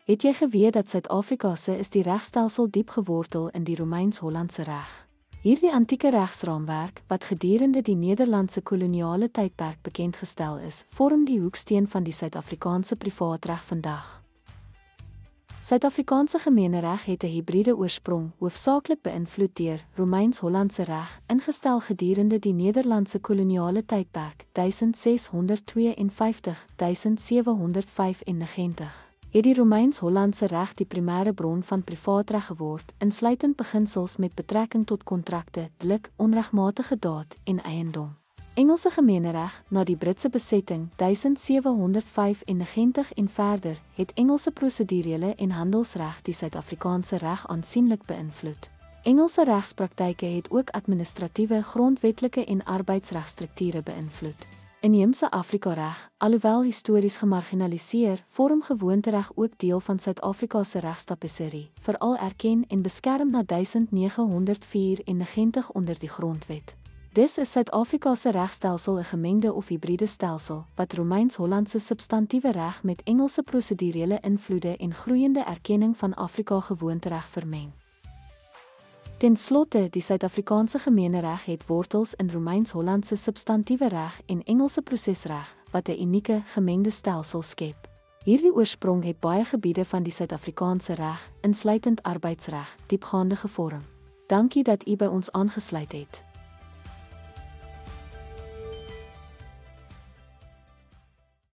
Het jy geweet dat Suid-Afrika se is die regstelsel diep gewortel in die Romeins-Hollandse reg? Hierdie antieke regsraamwerk, wat gedurende die Nederlandse koloniale tydperk bekendgestel is, vorm die hoeksteen van die Suid-Afrikaanse privaatreg vandag. Suid-Afrikaanse gemeenereg het 'n hibriede oorsprong, hoofsaaklik beïnvloed deur Romeins-Hollandse reg, ingestel gedurende die Nederlandse koloniale tydperk 1652-1795. Het die Romeins-Hollandse reg die primêre bron van privaatreg geword, insluitend beginsels met betrekking tot kontrakte, lik, onregmatige daad en eiendom. Engelse gemeenereg, na die Britse besetting 1795 en verder, het Engelse prosedurele en handelsreg die Suid-Afrikaanse reg aansienlik beïnvloed. Engelse regspraktyke het ook administratiewe, grondwetlike en arbeidsregstrukture beïnvloed. Inheemse Afrika-reg, alhoewel histories gemarginaliseer, vorm gewoontereg ook deel van Suid-Afrika se regstapisserie, veral erken en beskerm na 1994 onder die Grondwet. Dis is Suid-Afrika se regstelsel 'n gemengde of hibriede stelsel, wat Romeins-Hollandse substantiewe reg met Engelse prosedurele invloede en groeiende erkenning van Afrika gewoontereg vermeng. Ten slotte, die Suid-Afrikaanse gemeenereg het wortels in Romeins-Hollandse substantiewe reg en Engelse prosesreg, wat 'n unieke, gemengde stelsel skep. Hierdie oorsprong het baie gebiede van die Suid-Afrikaanse reg, insluitend arbeidsreg, diepgaande gevorm. Dankie dat u by ons aangesluit het.